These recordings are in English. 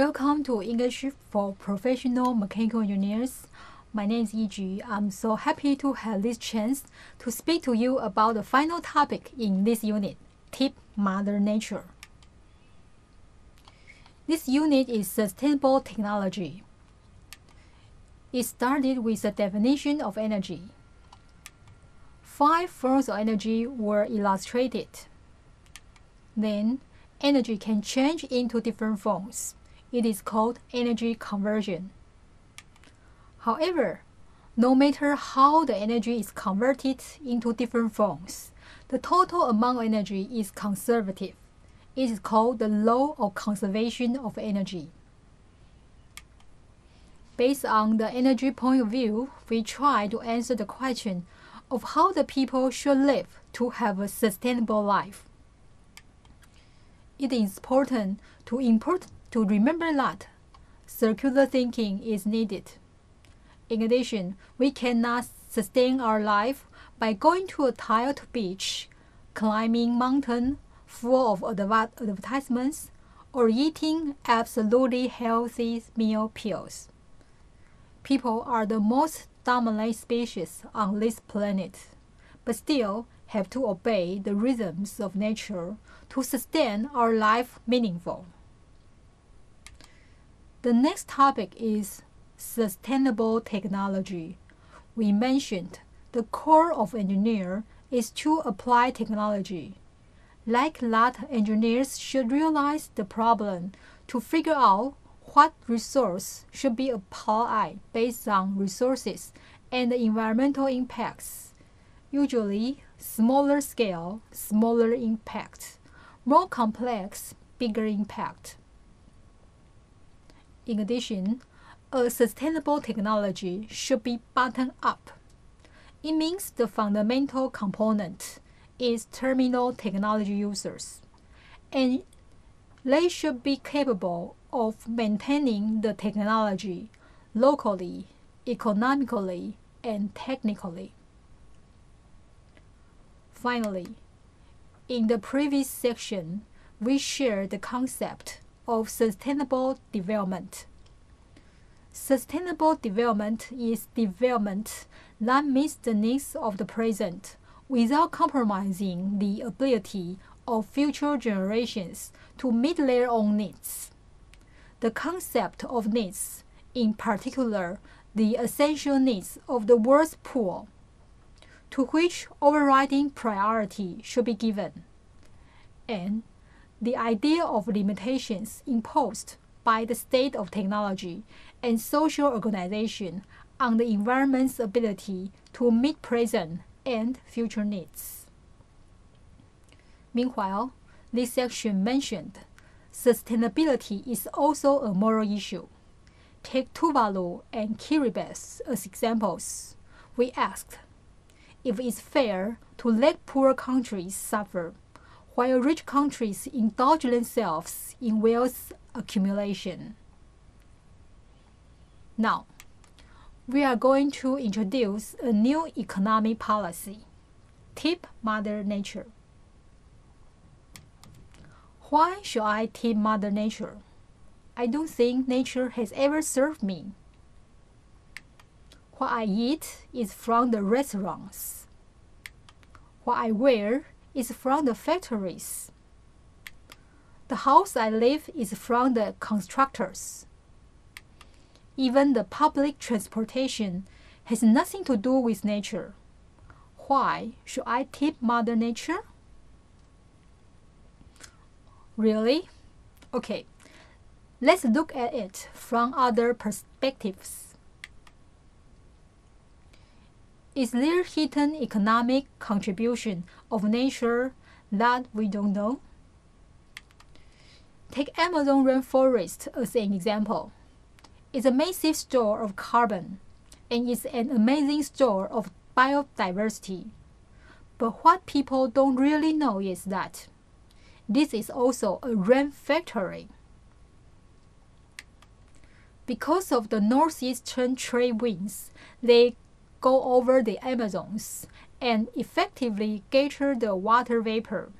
Welcome to English for Professional Mechanical Engineers. My name is Yiji. I'm so happy to have this chance to speak to you about the final topic in this unit, Tip Mother Nature. This unit is sustainable technology. It started with a definition of energy. 5 forms of energy were illustrated. Then, energy can change into different forms. It is called energy conversion. However, no matter how the energy is converted into different forms, the total amount of energy is conservative. It is called the law of conservation of energy. Based on the energy point of view, we try to answer the question of how the people should live to have a sustainable life. It is important to remember that circular thinking is needed. In addition, we cannot sustain our life by going to a tiled beach, climbing mountain full of advertisements, or eating absolutely healthy meal pills. People are the most dominant species on this planet, but still have to obey the rhythms of nature to sustain our life meaningful. The next topic is sustainable technology. We mentioned the core of engineer is to apply technology. Like that, engineers should realize the problem to figure out what resource should be applied based on resources and the environmental impacts. Usually, smaller scale, smaller impact. More complex, bigger impact. In addition, a sustainable technology should be bottom-up. It means the fundamental component is terminal technology users, and they should be capable of maintaining the technology locally, economically, and technically. Finally, in the previous section, we shared the concept of sustainable development. Sustainable development is development that meets the needs of the present without compromising the ability of future generations to meet their own needs. The concept of needs, in particular the essential needs of the world's poor, to which overriding priority should be given, and the idea of limitations imposed by the state of technology and social organization on the environment's ability to meet present and future needs. Meanwhile, this section mentioned sustainability is also a moral issue. Take Tuvalu and Kiribati as examples. We asked if it's fair to let poor countries suffer while rich countries indulge themselves in wealth accumulation. Now, we are going to introduce a new economic policy, Tip Mother Nature. Why should I tip Mother Nature? I don't think nature has ever served me. What I eat is from the restaurants. What I wear is from the factories. The house I live is from the constructors. Even the public transportation has nothing to do with nature. Why should I tip Mother Nature? Really? Okay, let's look at it from other perspectives. Is there hidden economic contribution of nature that we don't know? Take Amazon rainforest as an example. It's a massive store of carbon, and it's an amazing store of biodiversity. But what people don't really know is that this is also a rain factory. Because of the northeastern trade winds, they go over the Amazons and effectively gather the water vapor.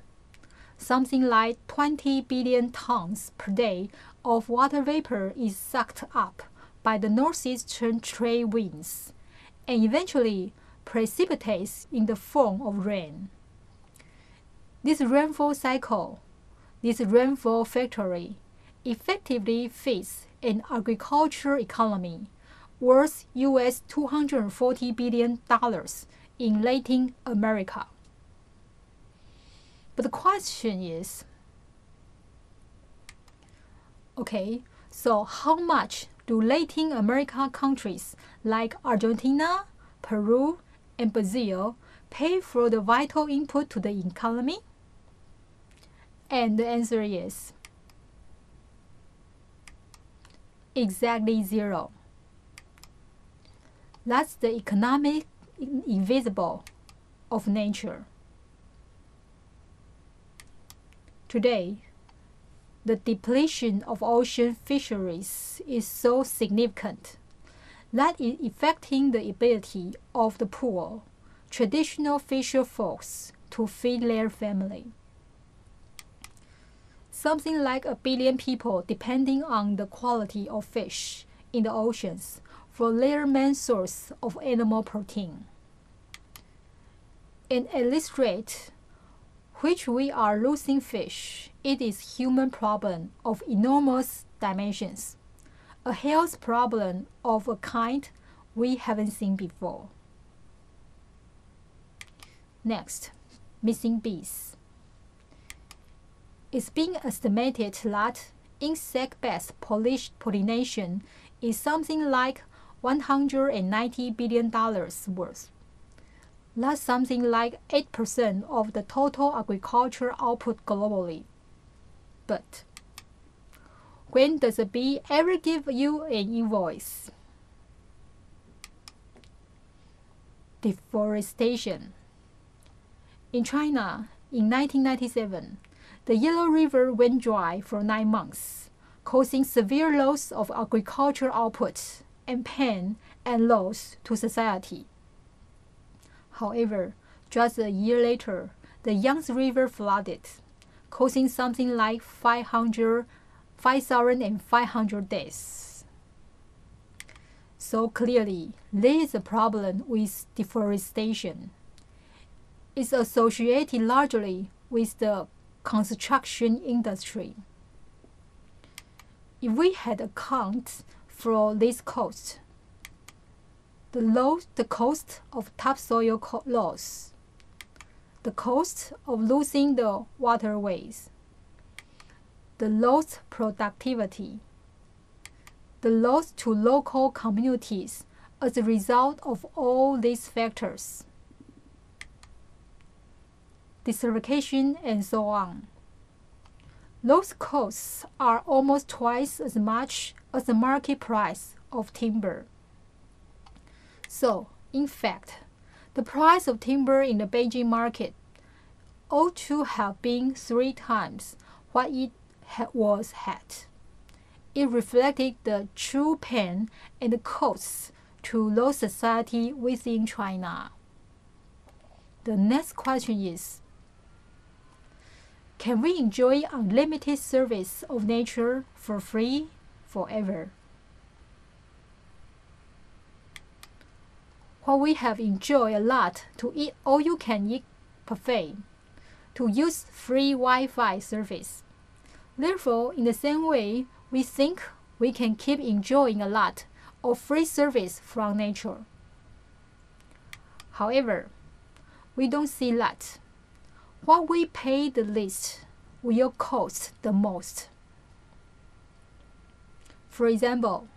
Something like 20 billion tons per day of water vapor is sucked up by the northeastern trade winds and eventually precipitates in the form of rain. This rainfall cycle, this rainfall factory, effectively feeds an agriculture economy worth US $240 billion in Latin America. But the question is, okay, so how much do Latin America countries like Argentina, Peru, and Brazil pay for the vital input to the economy? And the answer is exactly zero. That's the economic invisible of nature. Today, the depletion of ocean fisheries is so significant that it is affecting the ability of the poor, traditional fisher folks to feed their family. Something like 1 billion people depending on the quality of fish in the oceans for their main source of animal protein. And at this rate, which we are losing fish, it is human problem of enormous dimensions, a health problem of a kind we haven't seen before. Next, missing bees. It's been estimated that insect-based pollination is something like $190 billion worth. That's something like 8% of the total agriculture output globally. But when does a bee ever give you an invoice? Deforestation. In China, in 1997, the Yellow River went dry for 9 months, causing severe loss of agricultural output and pain and loss to society. However, just a year later, the Yangtze River flooded, causing something like 5,500 deaths. So clearly, there is a problem with deforestation. It's associated largely with the construction industry. If we had account for this cost, the cost of topsoil loss, the cost of losing the waterways, the lost productivity, the loss to local communities as a result of all these factors, desertification, and so on. Those costs are almost twice as much as the market price of timber. So, in fact, the price of timber in the Beijing market ought to have been 3 times what it was had. It reflected the true pain and the costs to those society within China. The next question is, can we enjoy unlimited service of nature for free forever? While we have enjoyed a lot to eat all-you-can-eat buffet, to use free Wi-Fi service. Therefore, in the same way, we think we can keep enjoying a lot of free service from nature. However, we don't see that. What we pay the least will cost the most. For example,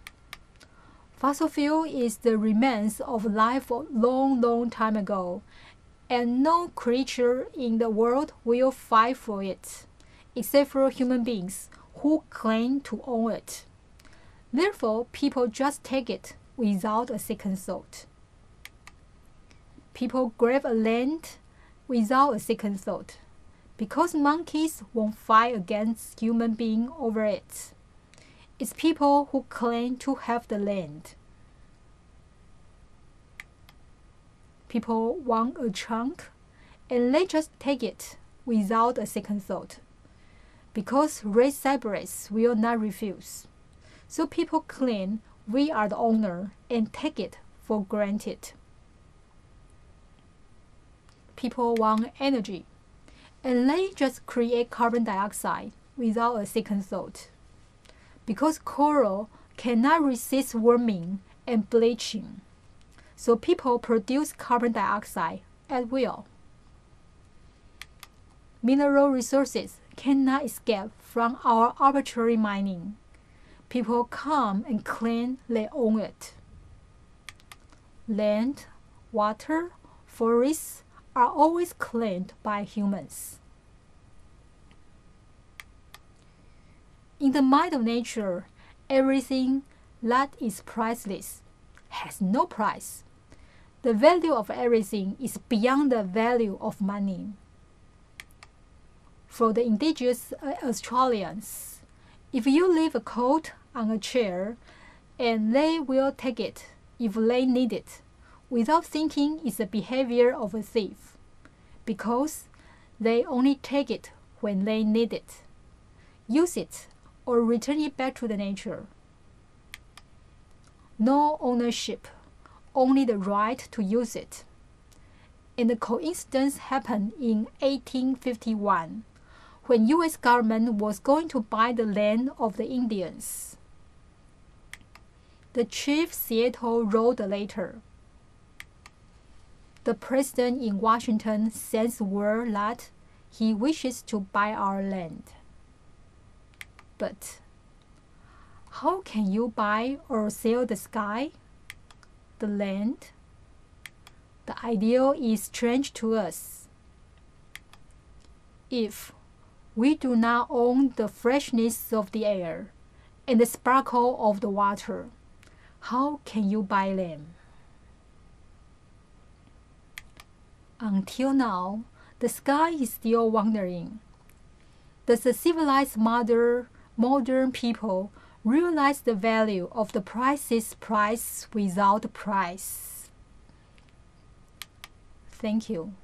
fossil fuel is the remains of life a long time ago, and no creature in the world will fight for it, except for human beings who claim to own it. Therefore, people just take it without a second thought. People grab a land without a second thought, because monkeys won't fight against human beings over it. It's people who claim to have the land. People want a chunk, and they just take it without a second thought. because red cypress will not refuse. So people claim we are the owner and take it for granted. People want energy, and they just create carbon dioxide without a second thought. Because coral cannot resist warming and bleaching, so people produce carbon dioxide at will. Mineral resources cannot escape from our arbitrary mining. People come and claim they own it. Land, water, forests are always claimed by humans. In the mind of nature, everything that is priceless has no price. The value of everything is beyond the value of money. For the indigenous Australians, if you leave a coat on a chair, and they will take it if they need it, without thinking it's the behavior of a thief, because they only take it when they need it, use it, or return it back to the nature. No ownership, only the right to use it. And the coincidence happened in 1851, when U.S. government was going to buy the land of the Indians. The chief Seattle wrote a letter. The president in Washington sends word that he wishes to buy our land. But how can you buy or sell the sky, the land? The ideal is strange to us. If we do not own the freshness of the air and the sparkle of the water, how can you buy them? Until now, the sky is still wondering. Does the civilized modern people realize the value of the priceless price without price? Thank you.